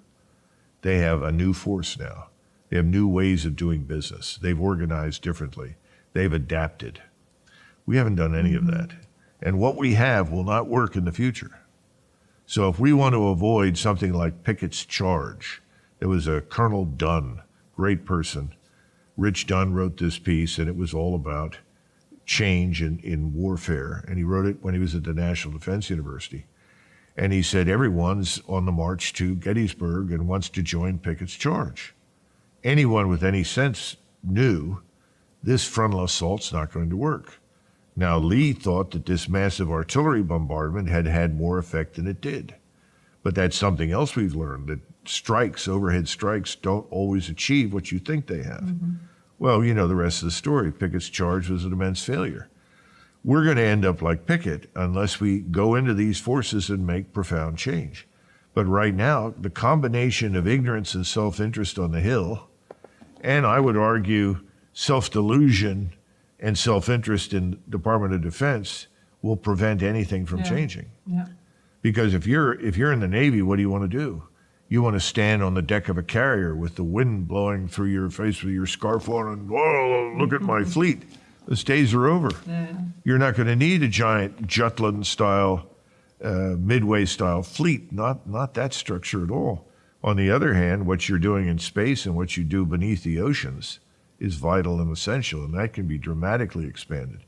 They have a new force now. They have new ways of doing business. They've organized differently. They've adapted. We haven't done any of that. And what we have will not work in the future. So if we want to avoid something like Pickett's charge, there was a Colonel Dunn, great person. Rich Dunn wrote this piece, and it was all about change in warfare. And he wrote it when he was at the National Defense University. And he said, everyone's on the march to Gettysburg and wants to join Pickett's charge. Anyone with any sense knew this frontal assault's not going to work. Now, Lee thought that this massive artillery bombardment had had more effect than it did. But that's something else we've learned, that strikes, overhead strikes, don't always achieve what you think they have. Well, you know the rest of the story. Pickett's charge was an immense failure. We're going to end up like Pickett unless we go into these forces and make profound change. But right now, the combination of ignorance and self-interest on the Hill, and I would argue self-delusion and self-interest in Department of Defense, will prevent anything from changing. Because if you're in the Navy, what do you want to do? You want to stand on the deck of a carrier with the wind blowing through your face with your scarf on and, whoa, look at my fleet. Those days are over. You're not going to need a giant Jutland-style, Midway-style fleet, not that structure at all. On the other hand, what you're doing in space and what you do beneath the oceans is vital and essential, and that can be dramatically expanded.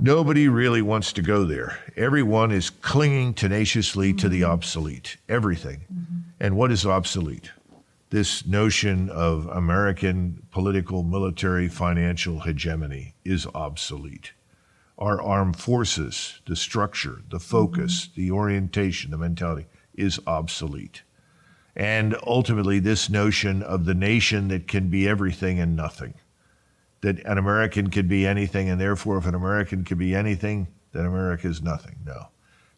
Nobody really wants to go there. Everyone is clinging tenaciously to the obsolete, everything. And what is obsolete? This notion of American political, military, financial hegemony is obsolete. Our armed forces, the structure, the focus, the orientation, the mentality is obsolete. And ultimately, this notion of the nation that can be everything and nothing, that an American could be anything, and therefore if an American could be anything, then America is nothing. No.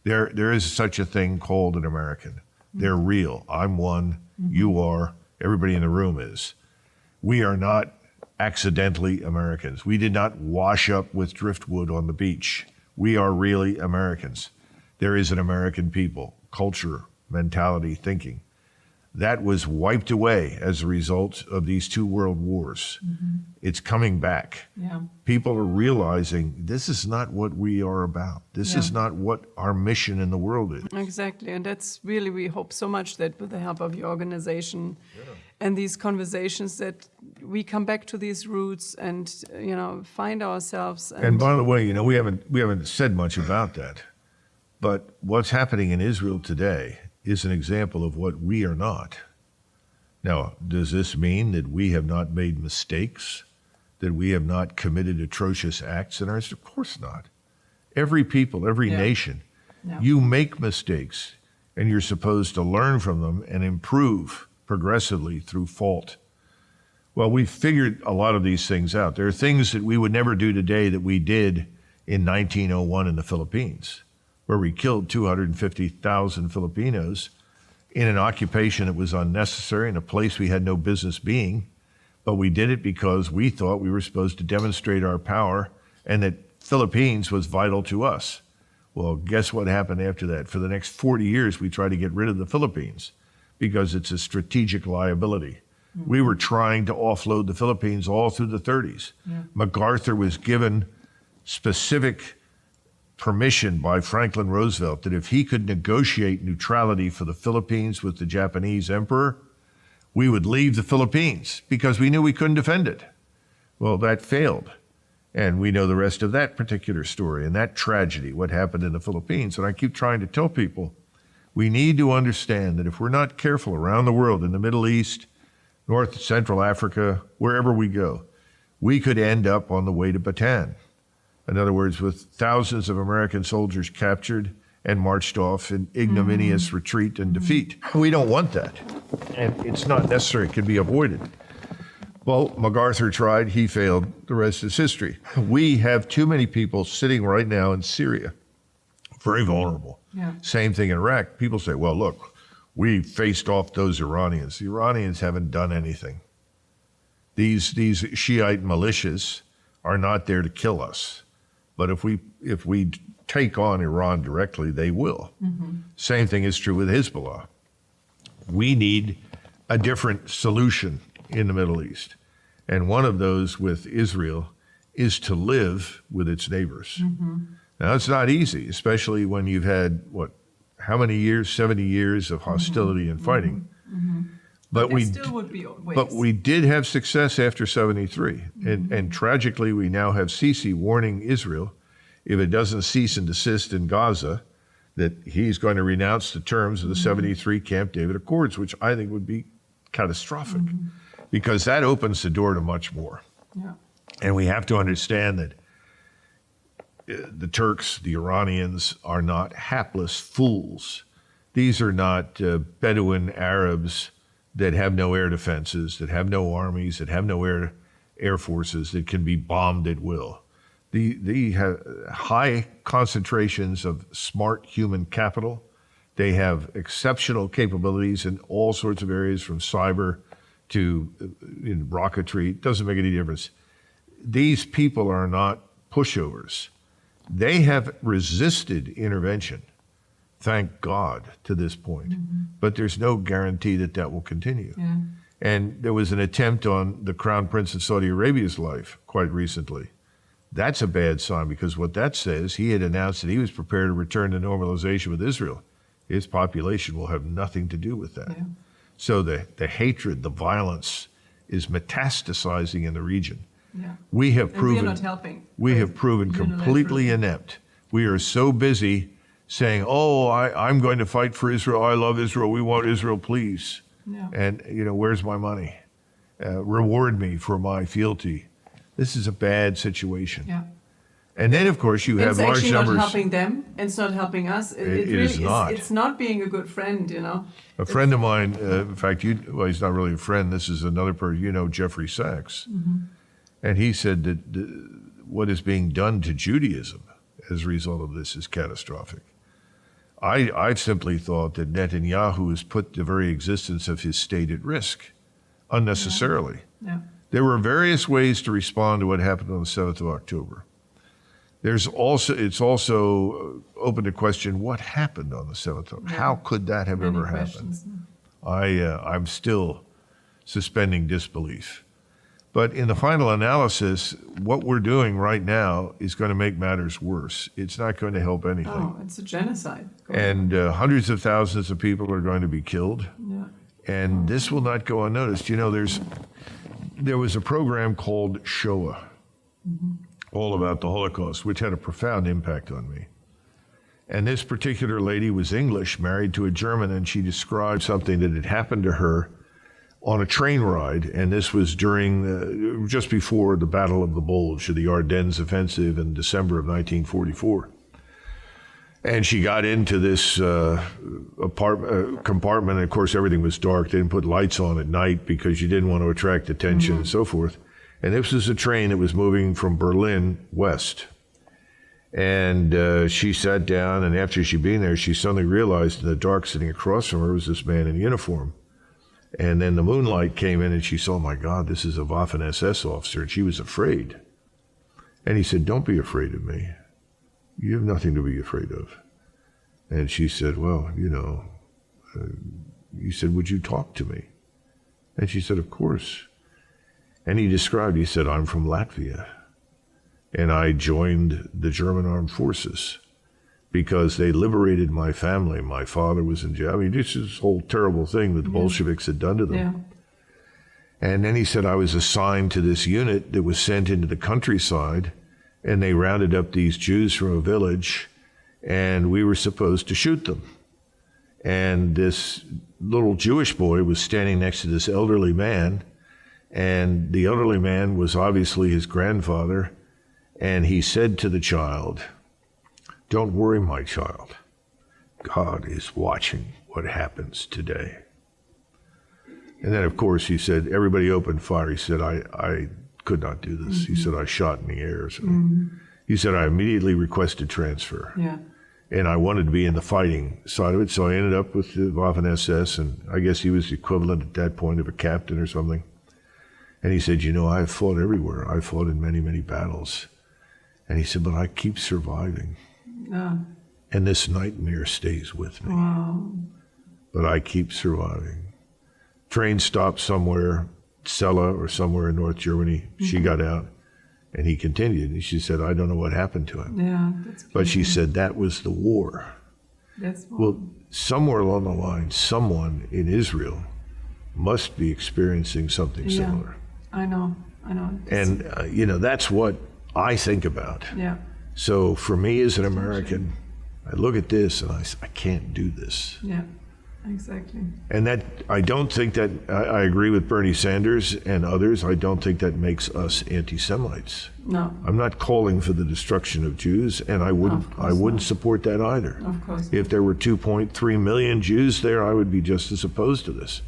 There is such a thing called an American. They're real. I'm one, you are, everybody in the room is. We are not accidentally Americans. We did not wash up with driftwood on the beach. We are really Americans. There is an American people, culture, mentality, thinking. That was wiped away as a result of these two world wars. It's coming back. People are realizing this is not what we are about. This is not what our mission in the world is. Exactly, and that's really, we hope so much that with the help of your organization and these conversations that we come back to these roots and, find ourselves. And by the way, we haven't said much about that, but what's happening in Israel today is an example of what we are not. Now, does this mean that we have not made mistakes, that we have not committed atrocious acts in ours? Of course not. Every people, every nation, you make mistakes, and you're supposed to learn from them and improve progressively through fault. Well, we figured a lot of these things out. There are things that we would never do today that we did in 1901 in the Philippines, where we killed 250,000 Filipinos in an occupation that was unnecessary in a place we had no business being, but we did it because we thought we were supposed to demonstrate our power and that Philippines was vital to us. Well, guess what happened after that? For the next 40 years, we tried to get rid of the Philippines because it's a strategic liability. We were trying to offload the Philippines all through the 30s. MacArthur was given specific permission by Franklin Roosevelt that if he could negotiate neutrality for the Philippines with the Japanese emperor, we would leave the Philippines because we knew we couldn't defend it. Well, that failed. And we know the rest of that particular story and that tragedy, what happened in the Philippines. And I keep trying to tell people, we need to understand that if we're not careful around the world, in the Middle East, North, Central Africa, wherever we go, we could end up on the way to Bataan. In other words, with thousands of American soldiers captured and marched off in ignominious retreat and defeat. We don't want that. And it's not necessary, it can be avoided. Well, MacArthur tried, he failed, the rest is history. We have too many people sitting right now in Syria, very vulnerable. Same thing in Iraq. People say, well, look, we faced off those Iranians. The Iranians haven't done anything. These Shiite militias are not there to kill us. But if we take on Iran directly, they will. Same thing is true with Hezbollah. We need a different solution in the Middle East. And one of those with Israel is to live with its neighbors. Now, it's not easy, especially when you've had, how many years? 70 years of hostility and fighting. But we still would be ways. But we did have success after 73. And tragically, we now have Sisi warning Israel, if it doesn't cease and desist in Gaza, that he's going to renounce the terms of the 73 Camp David Accords, which I think would be catastrophic, because that opens the door to much more. Yeah. And we have to understand that the Turks, the Iranians, are not hapless fools. These are not Bedouin Arabs that have no air defenses, that have no armies, that have no air forces, that can be bombed at will. They have high concentrations of smart human capital. They have exceptional capabilities in all sorts of areas, from cyber to in rocketry. It doesn't make any difference. These people are not pushovers. They have resisted intervention, thank God, to this point. But there's no guarantee that that will continue. Yeah. And there was an attempt on the Crown Prince of Saudi Arabia's life quite recently. That's a bad sign, because what that says, he had announced that he was prepared to return to normalization with Israel. His population will have nothing to do with that. Yeah. So the hatred, the violence is metastasizing in the region. Yeah. We have And proven we are not helping. we have proven completely inept. We are so busy saying, "Oh, I'm going to fight for Israel. I love Israel. We want Israel, please." Yeah. And where's my money? Reward me for my fealty. This is a bad situation. Yeah. And then, of course, you have It's large actually numbers. not helping them, and it's not helping us. It It really is not. It's not being a good friend, A friend of mine, in fact, he's not really a friend. This is another person, Jeffrey Sachs. And he said that what is being done to Judaism as a result of this is catastrophic. I've simply thought that Netanyahu has put the very existence of his state at risk unnecessarily. Yeah. There were various ways to respond to what happened on the 7th of October. It's also open to question what happened on the 7th. How could that have Many ever questions. happened? I'm still suspending disbelief. But in the final analysis, what we're doing right now is going to make matters worse. It's not going to help anything. Oh, it's a genocide. And hundreds of thousands of people are going to be killed. Yeah. And this will not go unnoticed. There was a program called Shoah, all about the Holocaust, which had a profound impact on me. And this particular lady was English, married to a German, and she described something that had happened to her on a train ride. And this was just before the Battle of the Bulge, the Ardennes offensive in December of 1944. And she got into this compartment, and of course everything was dark. They didn't put lights on at night because you didn't want to attract attention and so forth. And this was a train that was moving from Berlin west. And she sat down, and after she'd been there, she suddenly realized in the dark, sitting across from her was this man in uniform. And then the moonlight came in, and she saw, "Oh my God, this is a Waffen-SS officer," and she was afraid. And he said, "Don't be afraid of me. You have nothing to be afraid of." And she said, "Well, he said, "Would you talk to me?" And she said, "Of course." And he said, "I'm from Latvia, and I joined the German armed forces because they liberated my family. My father was in jail." I mean, this is this whole terrible thing that the Bolsheviks had done to them. Yeah. And then he said, "I was assigned to this unit that was sent into the countryside, and they rounded up these Jews from a village, and we were supposed to shoot them. And this little Jewish boy was standing next to this elderly man, and the elderly man was obviously his grandfather, and he said to the child, 'Don't worry, my child. God is watching what happens today.'" And then, of course, he said, everybody opened fire. He said, I could not do this. He said, "I shot in the air." So he said, "I immediately requested transfer." Yeah. And I wanted to be in the fighting side of it, so I ended up with the Waffen-SS, and I guess he was the equivalent at that point of a captain or something. And he said, "I've fought everywhere. I've fought in many, many battles." And he said, "But I keep surviving." And this nightmare stays with me. Wow. But I keep surviving. Train stopped somewhere, Celle or somewhere in North Germany. She got out, and he continued. And she said, I don't know what happened to him. Yeah, that's But she said, that was the war. That's Well, somewhere along the line, someone in Israel must be experiencing something similar. I know. And, that's what I think about. Yeah. So for me as an American, I look at this and I can't do this. Yeah, exactly. And that, I don't think that, I agree with Bernie Sanders and others, I don't think that makes us anti-Semites. No, I'm not calling for the destruction of Jews, and I wouldn't support that either. of course. If there were 2.3 million Jews there, I would be just as opposed to this.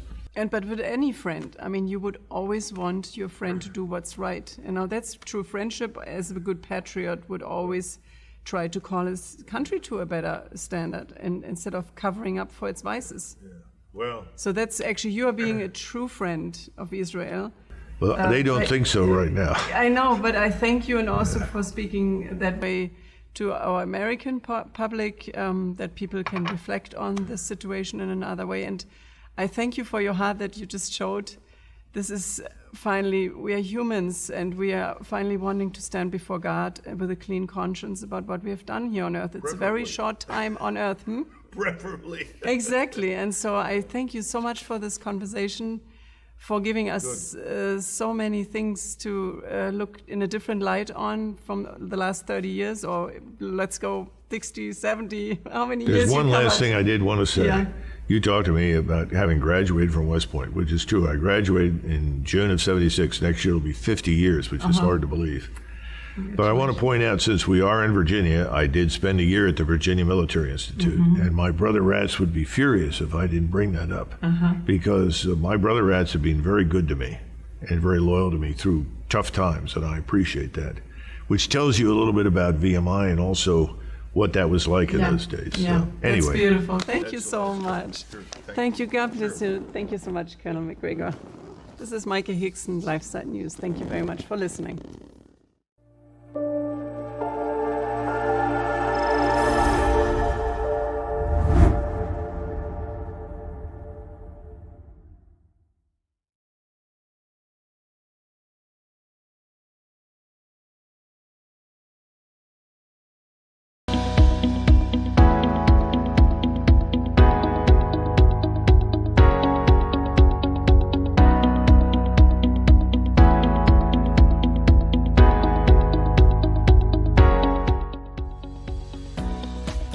But with any friend, I mean, you would always want your friend to do what's right. That's true friendship. As a good patriot, would always try to call his country to a better standard, and instead of covering up for its vices. Yeah. Well, So that's actually, you are being a true friend of Israel. they don't think so right now. I know, but I thank you, and also for speaking that way to our American public, that people can reflect on the situation in another way. And I thank you for your heart that you just showed. This is finally, we are humans, and we are finally wanting to stand before God with a clean conscience about what we have done here on earth. It's a very short time on earth. Preferably. Exactly. And so I thank you so much for this conversation, for giving us so many things to look in a different light on from the last 30 years, or let's go 60, 70, how many years? There's one you last covered. thing I did want to say. Yeah. You talked to me about having graduated from West Point, which is true. I graduated in June of '76. Next year will be 50 years, which is hard to believe. But I want to point out, since we are in Virginia, I did spend a year at the Virginia Military Institute, and my brother Rats would be furious if I didn't bring that up, because my brother Rats have been very good to me and very loyal to me through tough times, and I appreciate that, which tells you a little bit about VMI and also what that was like in those days. Yeah, So, anyway. that's beautiful. Thank you so much. Thank you, God bless you. Thank you so much, Colonel Macgregor. This is Maike Hickson, Lifeside News. Thank you very much for listening.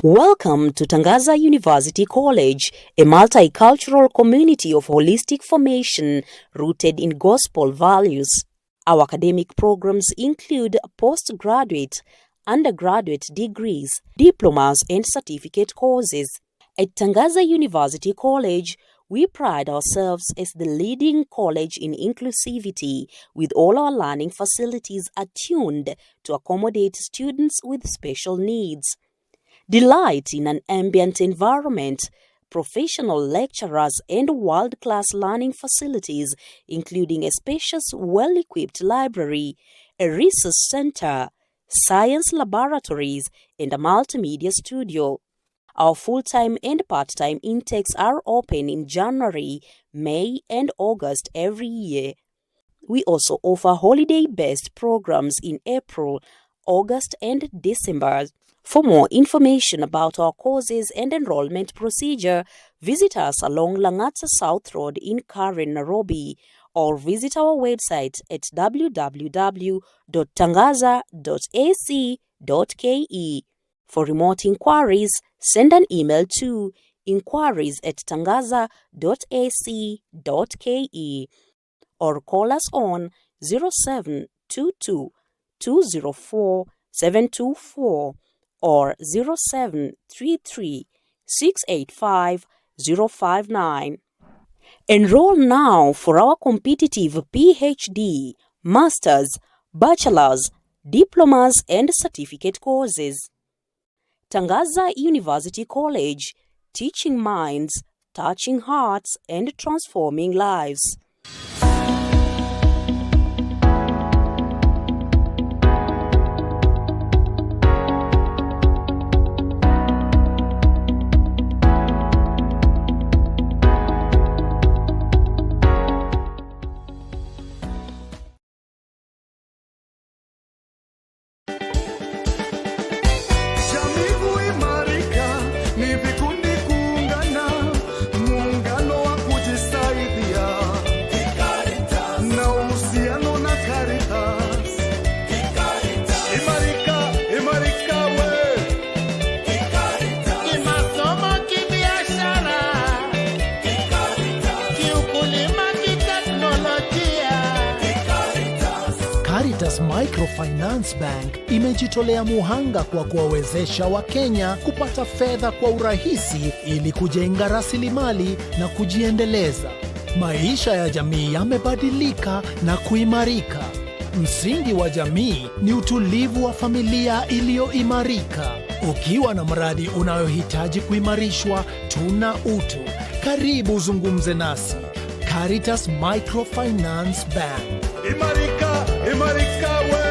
Welcome to Tangaza University College, a multicultural community of holistic formation rooted in gospel values. Our academic programs include postgraduate, undergraduate degrees, diplomas, and certificate courses. At Tangaza University College, we pride ourselves as the leading college in inclusivity, with all our learning facilities attuned to accommodate students with special needs. Delight in an ambient environment, professional lecturers, and world-class learning facilities, including a spacious, well-equipped library, a research center, science laboratories, and a multimedia studio. Our full-time and part-time intakes are open in January, May, and August every year. We also offer holiday-based programs in April, August, and December. For more information about our courses and enrollment procedure, visit us along Langata South Road in Karen, Nairobi, or visit our website at www.tangaza.ac.ke. For remote inquiries, send an email to inquiries@tangaza.ac.ke or call us on 0722 204 724 or 0733 685 059. Enroll now for our competitive PhD, Masters, Bachelor's, Diplomas, and Certificate courses. Tangaza University College, teaching minds, touching hearts, and transforming lives. Microfinance Bank imejitolea muhanga kwa kuwawezesha Wakenya kupata fedha kwa urahisi ili kujenga rasilimali na kujiendeleza. Maisha ya jamii yamebadilika na kuimarika. Msingi wa jamii ni utulivu wa familia iliyoimarika. Ukiwa na mradi unayohitaji kuimarishwa, tuna utu. Karibu uzungumze nasi. CARITAS Microfinance Bank. Imarika, imarika we.